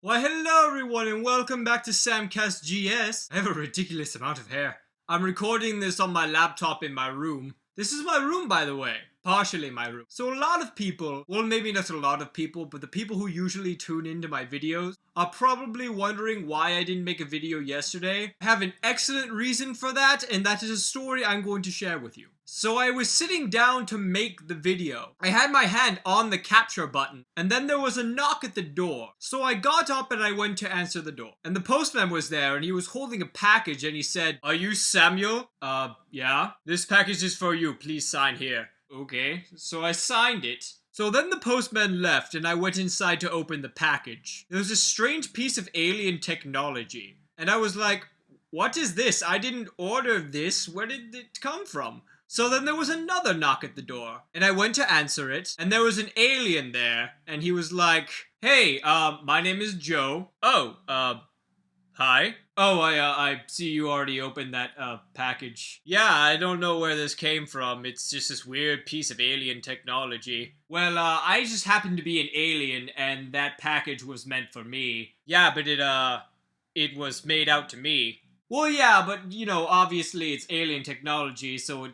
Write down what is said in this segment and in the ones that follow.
Why hello everyone and welcome back to SamCastGS. I have a ridiculous amount of hair. I'm recording this on my laptop in my room. This is my room, by the way. Partially my room. So a lot of people, well maybe not a lot of people, but the people who usually tune into my videos are probably wondering why I didn't make a video yesterday. I have an excellent reason for that, and that is a story I'm going to share with you. So I was sitting down to make the video. I had my hand on the capture button, and then there was a knock at the door. So I got up and I went to answer the door. And the postman was there and he was holding a package and he said, "Are you Samuel?" Yeah. "This package is for you. Please sign here." Okay, so I signed it. So then the postman left and I went inside to open the package. It was a strange piece of alien technology. And I was like, what is this? I didn't order this. Where did it come from? So then there was another knock at the door, and I went to answer it, and there was an alien there, and he was like, "Hey, my name is Joe." "Oh, hi." "Oh, I see you already opened that, package." "Yeah, I don't know where this came from. It's just this weird piece of alien technology." "Well, I just happened to be an alien, and that package was meant for me." "Yeah, but it was made out to me." "Well, yeah, but, you know, obviously it's alien technology, so,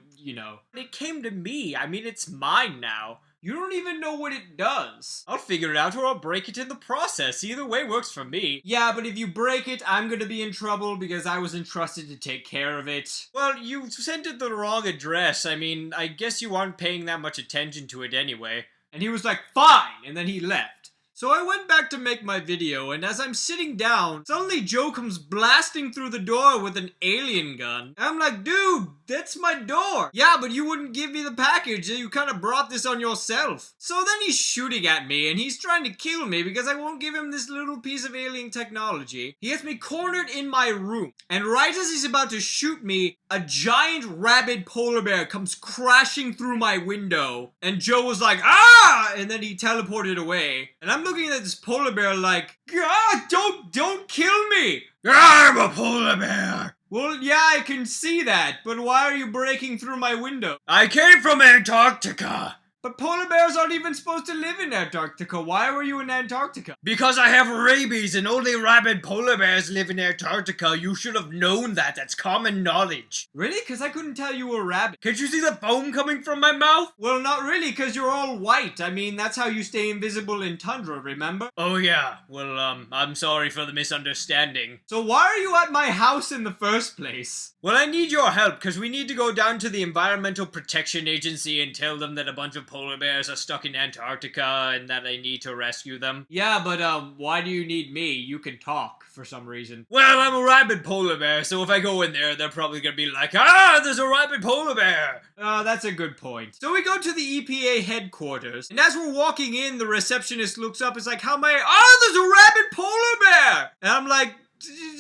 it came to me. I mean, it's mine now. You don't even know what it does." "I'll figure it out or I'll break it in the process. Either way works for me." "Yeah, but if you break it, I'm gonna be in trouble because I was entrusted to take care of it." "Well, you sent it the wrong address. I mean, I guess you aren't paying that much attention to it anyway." And he was like, "Fine," and then he left. So I went back to make my video, and as I'm sitting down, suddenly Joe comes blasting through the door with an alien gun. And I'm like, "Dude, that's my door." "Yeah, but you wouldn't give me the package, you kind of brought this on yourself." So then he's shooting at me, and he's trying to kill me because I won't give him this little piece of alien technology. He has me cornered in my room, and right as he's about to shoot me, a giant rabid polar bear comes crashing through my window, and Joe was like, "Ah!" and then he teleported away. And I'm looking at this polar bear like, "God, don't kill me." "I'm a polar bear." "Well, yeah, I can see that, but why are you breaking through my window?" "I came from Antarctica." "But polar bears aren't even supposed to live in Antarctica. Why were you in Antarctica?" "Because I have rabies and only rabid polar bears live in Antarctica. You should have known that. That's common knowledge." "Really? Because I couldn't tell you were rabid." "Can't you see the foam coming from my mouth?" "Well, not really, because you're all white. I mean, that's how you stay invisible in tundra, remember?" "Oh, yeah. Well, I'm sorry for the misunderstanding." "So why are you at my house in the first place?" "Well, I need your help, because we need to go down to the Environmental Protection Agency and tell them that a bunch of polar bears are stuck in Antarctica and that I need to rescue them." "Yeah, but, why do you need me? You can talk, for some reason." "Well, I'm a rabid polar bear, so if I go in there, they're probably gonna be like, 'Ah, there's a rabid polar bear!'" Oh, that's a good point. So we go to the EPA Headquarters, and as we're walking in, the receptionist looks up, is like, "How may there's a rabid polar bear!" And I'm like,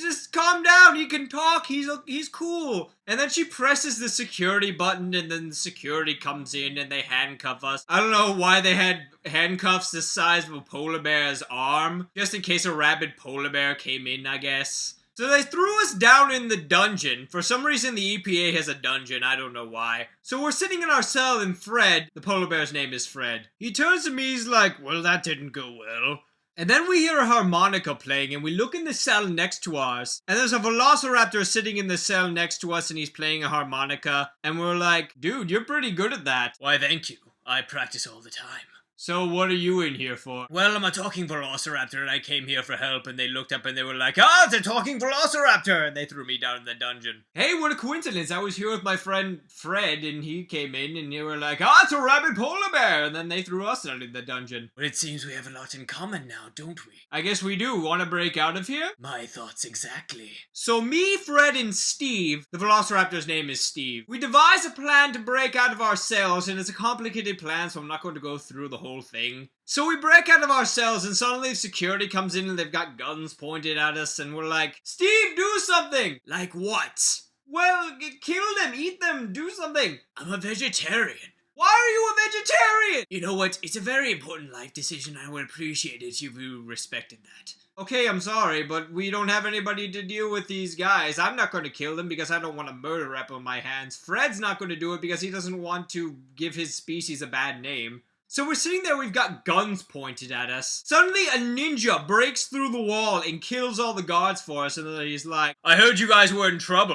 "Just calm down, he can talk, he's cool." And then she presses the security button, and then the security comes in and they handcuff us. I don't know why they had handcuffs the size of a polar bear's arm, just in case a rabid polar bear came in, I guess. So they threw us down in the dungeon. For some reason the EPA has a dungeon, I don't know why. So we're sitting in our cell, and Fred, the polar bear's name is Fred, he turns to me, he's like, "Well, that didn't go well." And then we hear a harmonica playing, and we look in the cell next to us, and there's a Velociraptor sitting in the cell next to us, and he's playing a harmonica, and we're like, "Dude, you're pretty good at that." "Why, thank you. I practice all the time." "So what are you in here for?" "Well, I'm a talking Velociraptor, and I came here for help," and they looked up and they were like, "Ah, it's a talking Velociraptor!" and they threw me down in the dungeon. Hey, what a coincidence. I was here with my friend Fred, and he came in, and they were like, "Ah, it's a rabid polar bear!" and then they threw us down in the dungeon. But it seems we have a lot in common now, don't we? I guess we do. Want to break out of here? My thoughts exactly. So me, Fred, and Steve, the Velociraptor's name is Steve, we devised a plan to break out of our cells, and it's a complicated plan, so I'm not going to go through the whole thing. So we break out of our cells, and suddenly security comes in and they've got guns pointed at us, and we're like, "Steve, do something!" "Like what?" "Well, kill them, eat them, do something." "I'm a vegetarian." "Why are you a vegetarian?" "You know what, it's a very important life decision. I would appreciate it if you respected that." "Okay, I'm sorry, but we don't have anybody to deal with these guys. I'm not going to kill them because I don't want a murder rep on my hands. Fred's not going to do it because he doesn't want to give his species a bad name. So we're sitting there, we've got guns pointed at us. Suddenly a ninja breaks through the wall and kills all the guards for us, and then he's like, I heard you guys were in trouble.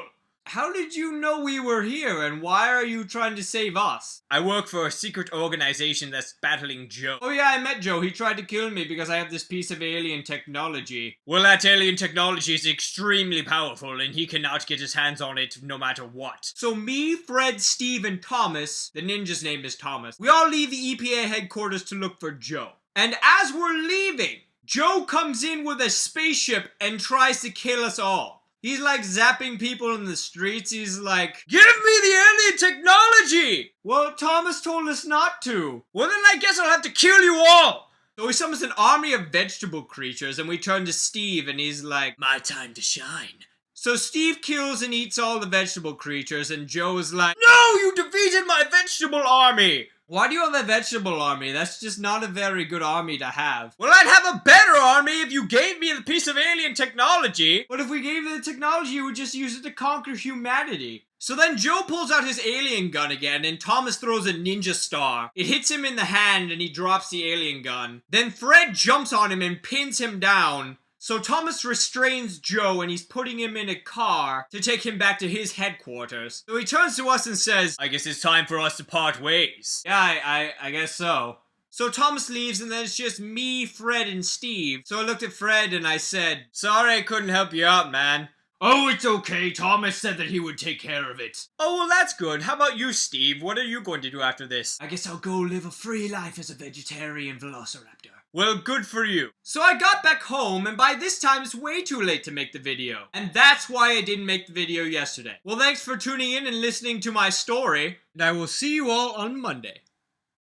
How did you know we were here, and why are you trying to save us? I work for a secret organization that's battling Joe. Oh yeah, I met Joe. He tried to kill me because I have this piece of alien technology. Well, that alien technology is extremely powerful, and he cannot get his hands on it no matter what. So me, Fred, Steve, and Thomas, the ninja's name is Thomas, we all leave the EPA headquarters to look for Joe. And as we're leaving, Joe comes in with a spaceship and tries to kill us all. He's like zapping people in the streets. He's like, give me the alien technology! Well, Thomas told us not to. Well, then I guess I'll have to kill you all. So he summons an army of vegetable creatures, and we turn to Steve, and he's like, my time to shine. So Steve kills and eats all the vegetable creatures, and Joe's like, no, you defeated my vegetable army! Why do you have a vegetable army? That's just not a very good army to have. Well, I'd have a better army if you gave me the piece of alien technology. But if we gave you the technology, you would just use it to conquer humanity. So then Joe pulls out his alien gun again, and Thomas throws a ninja star. It hits him in the hand, and he drops the alien gun. Then Fred jumps on him and pins him down. So Thomas restrains Joe, and he's putting him in a car to take him back to his headquarters. So he turns to us and says, I guess it's time for us to part ways. Yeah, I guess so. So Thomas leaves, and then it's just me, Fred, and Steve. So I looked at Fred and I said, sorry I couldn't help you out, man. Oh, it's okay. Thomas said that he would take care of it. Oh, well, that's good. How about you, Steve? What are you going to do after this? I guess I'll go live a free life as a vegetarian Velociraptor. Well, good for you. So I got back home, and by this time it's way too late to make the video. And that's why I didn't make the video yesterday. Well, thanks for tuning in and listening to my story, and I will see you all on Monday.